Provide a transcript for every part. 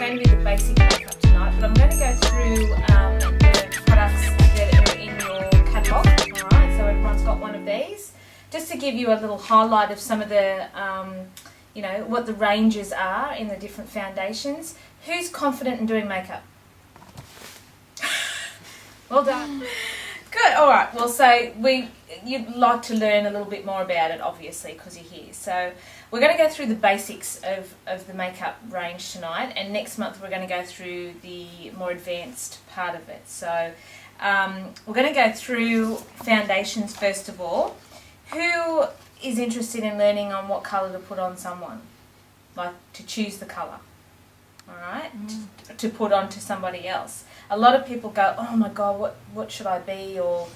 going to be the basic makeup tonight, but I'm going to go through the products that are in your catalogue. Alright, so everyone's got one of these. Just to give you a little highlight of some of the, you know, what the ranges are in the different foundations. Who's confident in doing makeup? Well done. Good. All right. Well, so you'd like to learn a little bit more about it, obviously, because you're here. So we're going to go through the basics of the makeup range tonight, and next month we're going to go through the more advanced part of it. So we're going to go through foundations first of all. Who is interested in learning on what colour to put on someone? Like to choose the colour, all right, to put onto somebody else. A lot of people go, oh my God, what should I be? Or,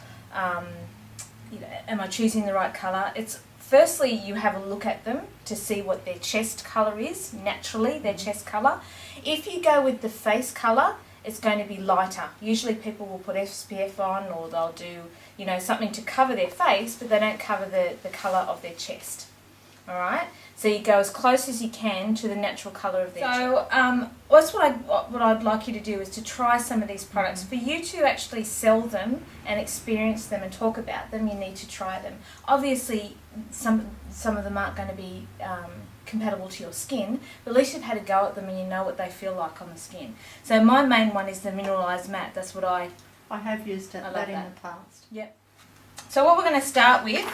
you know, am I choosing the right colour? It's firstly, you have a look at them to see what their chest colour is, naturally, their chest colour. If you go with the face colour, it's going to be lighter. Usually people will put SPF on, or they'll do, you know, something to cover their face, but they don't cover the colour of their chest. All right? So you go as close as you can to the natural colour of their chest. So that's what I'd like you to do, is to try some of these products. For you to actually sell them and experience them and talk about them, you need to try them. Obviously, some of them aren't going to be compatible to your skin, but at least you've had a go at them and you know what they feel like on the skin. So my main one is the Mineralised Matte. That's what I have used that in the past. Yep. So what we're going to start with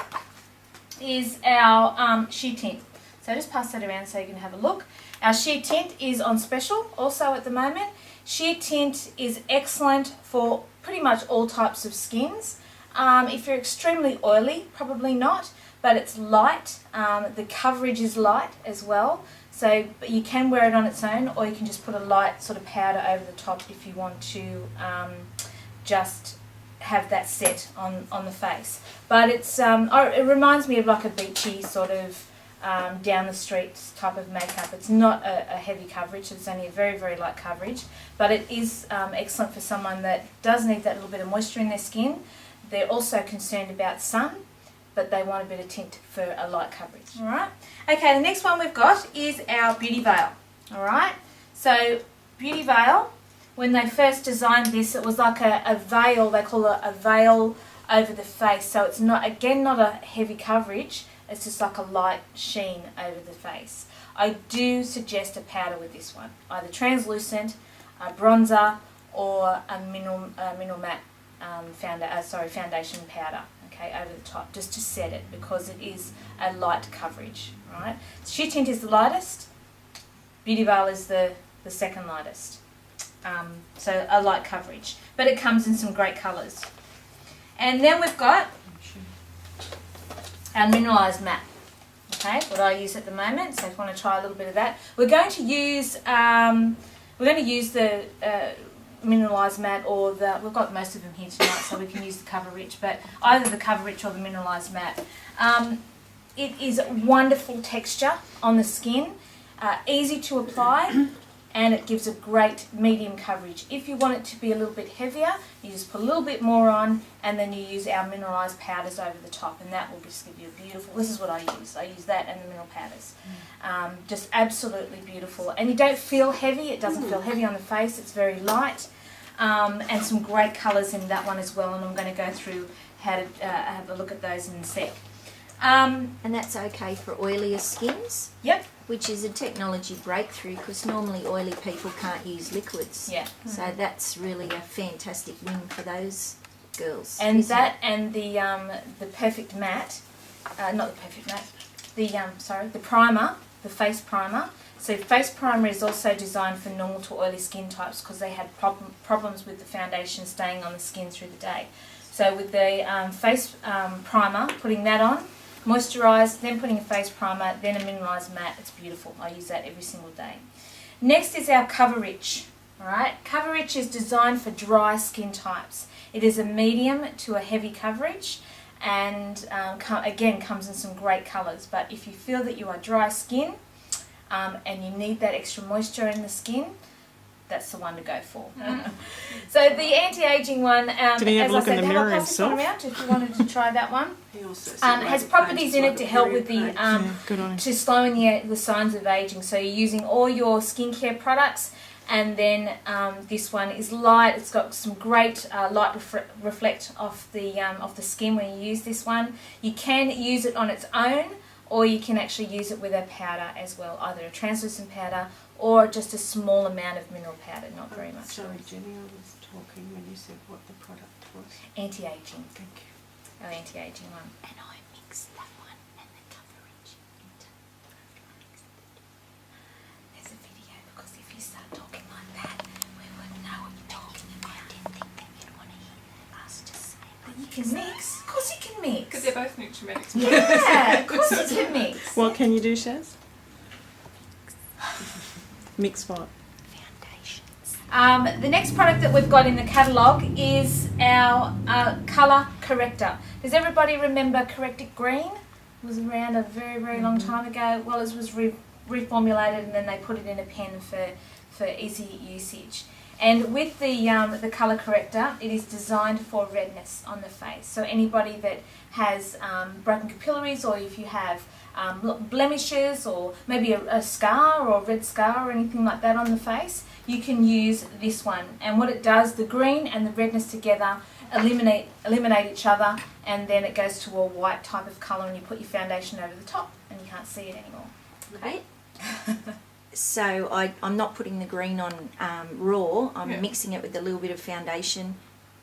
is our sheer tint. So just pass that around so you can have a look. Our sheer tint is on special also at the moment. Sheer tint is excellent for pretty much all types of skins. If you're extremely oily, probably not, but it's light. The coverage is light as well. So you can wear it on its own, or you can just put a light sort of powder over the top if you want to just have that set on the face. But it's it reminds me of like a beachy sort of down the street type of makeup. It's not a heavy coverage, it's only a very, very light coverage, but it is excellent for someone that does need that little bit of moisture in their skin. They're also concerned about sun, but they want a bit of tint for a light coverage. Alright, okay, the next one we've got is our Beauty Veil. Alright, so Beauty Veil, when they first designed this, it was like a veil. They call it a veil over the face, so it's not, again, not a heavy coverage. It's just like a light sheen over the face. I do suggest a powder with this one, either translucent, a bronzer, or a mineral matte foundation powder. Okay, over the top, just to set it, because it is a light coverage. Right? Sheer tint is the lightest. Beauty Veil is the second lightest. So a light coverage, but it comes in some great colours. And then we've got our Mineralised Matte, okay, what I use at the moment. So if you want to try a little bit of that, we're going to use the Mineralised Matte, or we've got most of them here tonight, so we can use the Cover Rich, but either the Cover Rich or the Mineralised Matte. It is wonderful texture on the skin, easy to apply, and it gives a great medium coverage. If you want it to be a little bit heavier, you just put a little bit more on, and then you use our mineralised powders over the top, and that will just give you a beautiful, this is what I use. I use that and the mineral powders. Just absolutely beautiful. And you don't feel heavy, it doesn't feel heavy on the face, it's very light. And some great colours in that one as well, and I'm going to go through how to have a look at those in a sec. And that's okay for oilier skins? Yep. Which is a technology breakthrough, because normally oily people can't use liquids. Yeah. So that's really a fantastic win for those girls. And that and the Perfect Matte, not the Perfect Matte, the primer, the face primer. So face primer is also designed for normal to oily skin types, because they had problems with the foundation staying on the skin through the day. So with the face primer, putting that on, moisturise, then putting a face primer, then a Mineralised Matte. It's beautiful. I use that every single day. Next is our Cover Rich. Alright, Cover Rich is designed for dry skin types. It is a medium to a heavy coverage, and again comes in some great colours. But if you feel that you are dry skin and you need that extra moisture in the skin, that's the one to go for. So the anti-aging one, Did he have a look in the mirror pass this one himself? around if you wanted to try that one. He also said Has properties in it to help with the Good on him. to slowing the signs of aging. So you're using all your skincare products And then this one is light. It's got some great light reflect off the skin when you use this one. You can use it on its own, or you can actually use it with a powder as well, either a translucent powder or just a small amount of mineral powder, not very much. Sorry, Jenny, I was talking when you said what the product was. Anti-aging. Thank you. Our anti-aging one. And I mix that one and the coverage into. There's a video, because if you start talking like that, we wouldn't know what you're talking about. I didn't think that you'd want to hear us just say But you can mix. Of course you can mix. Because they're both nutrients. Yeah, of course you can mix. What can you do, Shaz? Mix what? foundations. The next product that we've got in the catalogue is our colour corrector. Does everybody remember Correctic Green? It was around a very, very long time ago. Well, it was reformulated, and then they put it in a pen for easy usage. And with the colour corrector, it is designed for redness on the face. So anybody that has broken capillaries, or if you have blemishes, or maybe a scar or a red scar or anything like that on the face, you can use this one. And what it does, the green and the redness together eliminate each other, and then it goes to a white type of colour, and you put your foundation over the top and you can't see it anymore. Okay. So I'm not putting the green on raw. I'm Yeah. mixing it with a little bit of foundation.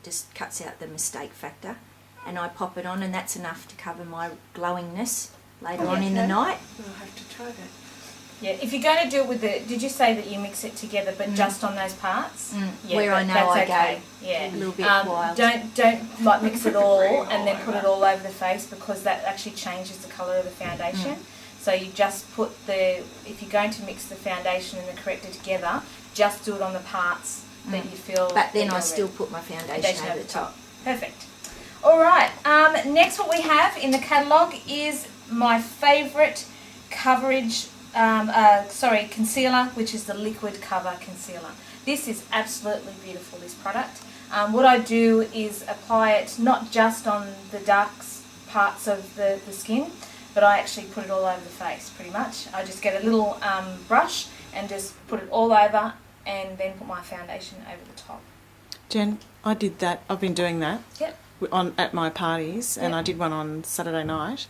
Just cuts out the mistake factor. And I pop it on, and that's enough to cover my glowingness later on in the Okay. night. We'll have to try that. Yeah, if you're going to do it with the, did you say that you mix it together, but just on those parts? Yeah, Where I know that's I okay. go Yeah. a little bit wild. Don't like mix it all and then put it all over the face, because that actually changes the colour of the foundation. So you just put if you're going to mix the foundation and the corrector together, just do it on the parts that you feel. But then that I you're still ready. put my foundation over the top. Perfect. All right. Next, what we have in the catalogue is my favourite coverage. Concealer, which is the liquid cover concealer. This is absolutely beautiful, this product. What I do is apply it not just on the dark parts of the skin, but I actually put it all over the face pretty much. I just get a little brush and just put it all over, and then put my foundation over the top. Jen, I did that. I've been doing that Yep. at my parties, and Yep. I did one on Saturday night.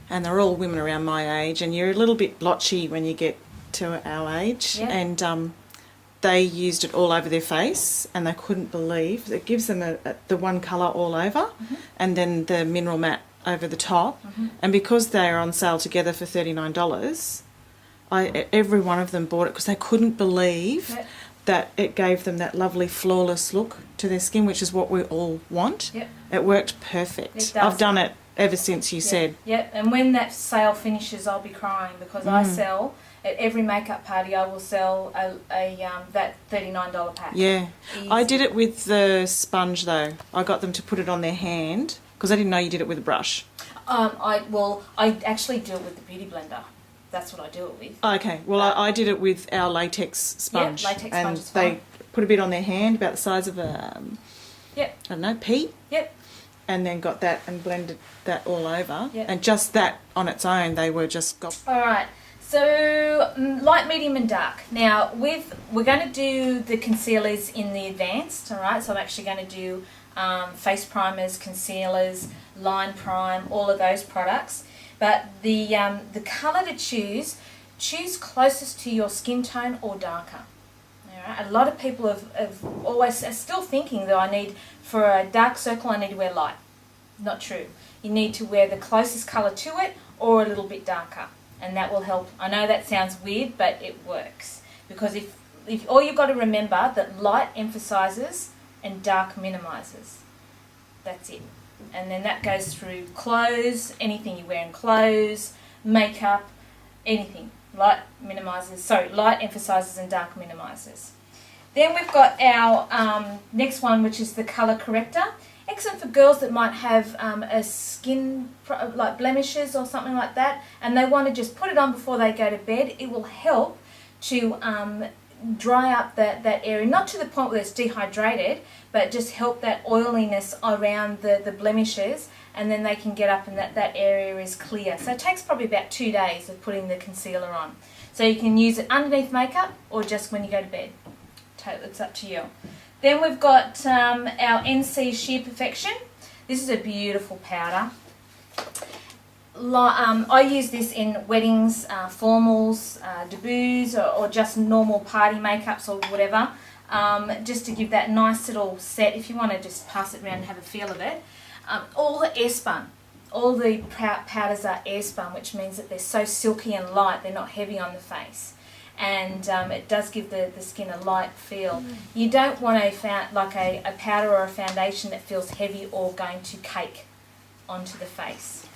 And they're all women around my age, and you're a little bit blotchy when you get to our age. Yeah. And they used it all over their face, and they couldn't believe it gives them the one colour all over, and then the mineral matte over the top. And because they're on sale together for $39, every one of them bought it because they couldn't believe Yep. that it gave them that lovely flawless look to their skin, which is what we all want. Yep. It worked perfect. It does. I've done it ever since you said. Yep, and when that sale finishes, I'll be crying, because I sell at every makeup party. I will sell that $39 pack. Yeah. I Easy. did it with the sponge though. I got them to put it on their hand because I didn't know you did it with a brush. I actually do it with the beauty blender. That's what I do it with. Okay. Well, I did it with our latex sponge. latex and sponge is they fine. put a bit on their hand, about the size of a, Yep. I don't know, pea. Yep. And then got that and blended that all over. Yep. And just that on its own, they were just got. All right. So light, medium, and dark. Now we're going to do the concealers in the advanced. All right. So I'm actually going to do face primers, concealers, line prime, all of those products. But the colour to choose closest to your skin tone or darker. Alright, a lot of people have always are still thinking that I need, for a dark circle, I need to wear light. Not true. You need to wear the closest colour to it, or a little bit darker, and that will help. I know that sounds weird, but it works, because if all you've got to remember that light emphasises and dark minimises. That's it. And then that goes through clothes, anything you wear in clothes, makeup, anything. Light emphasises and dark minimises. Then we've got our next one, which is the colour corrector. Excellent for girls that might have a skin, like blemishes or something like that, and they want to just put it on before they go to bed. It will help to dry up that area, not to the point where it's dehydrated, but just help that oiliness around the blemishes, and then they can get up and that area is clear. So it takes probably about 2 days of putting the concealer on. So you can use it underneath makeup or just when you go to bed. It's up to you. Then we've got our NC Sheer Perfection. This is a beautiful powder. I use this in weddings, formals, debuts, or just normal party makeups or whatever, just to give that nice little set. If you want to just pass it around and have a feel of it. All the air spun. All the powders are air spun, which means that they're so silky and light, they're not heavy on the face. And it does give the skin a light feel. You don't want a powder or a foundation that feels heavy or going to cake onto the face.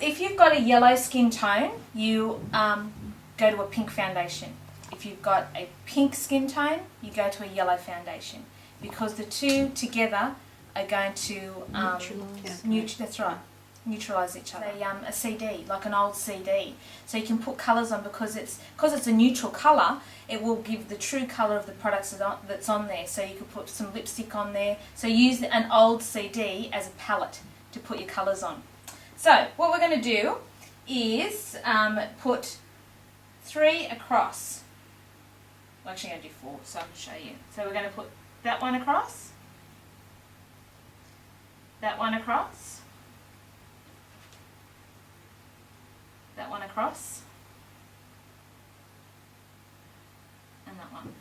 If you've got a yellow skin tone, you go to a pink foundation. If you've got a pink skin tone, you go to a yellow foundation, because the two together are going to neutralise each other. A CD, like an old CD, so you can put colours on, because it's a neutral colour. It will give the true colour of the products that's on there. So you could put some lipstick on there. So use an old CD as a palette to put your colours on. So what we're going to do is put 3 across. Well, actually I'm going to do 4, so I can show you. So we're going to put that one across, that one across, that one across, and that one.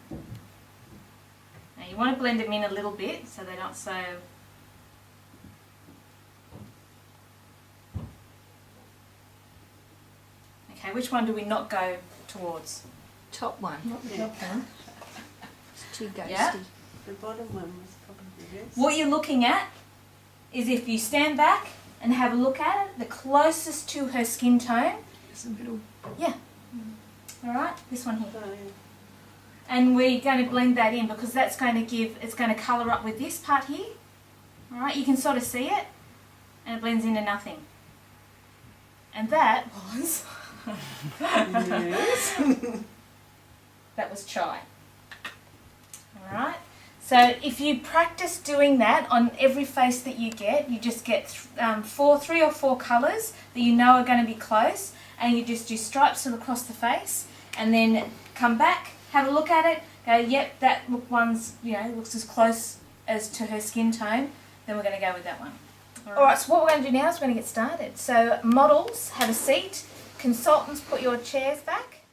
Now you want to blend them in a little bit so they're not so... Okay, which one do we not go towards? Top one. Yeah. It's too ghosty. Yeah. The bottom one was probably this. What you're looking at is, if you stand back and have a look at it, the closest to her skin tone. It's a middle. Yeah. Alright, this one here. Oh, yeah. And we're going to blend that in, because that's going to give, it's going to colour up with this part here. Alright, you can sort of see it, and it blends into nothing. And that was... Yes. That was chai. Alright, so if you practice doing that on every face that you just get 3 or 4 colours that you know are going to be close, and you just do stripes across the face, and then come back, have a look at it, go, yep, that one's, looks as close as to her skin tone, then we're going to go with that one. Alright, so what we're going to do now is we're going to get started. So models, have a seat. Consultants, put your chairs back.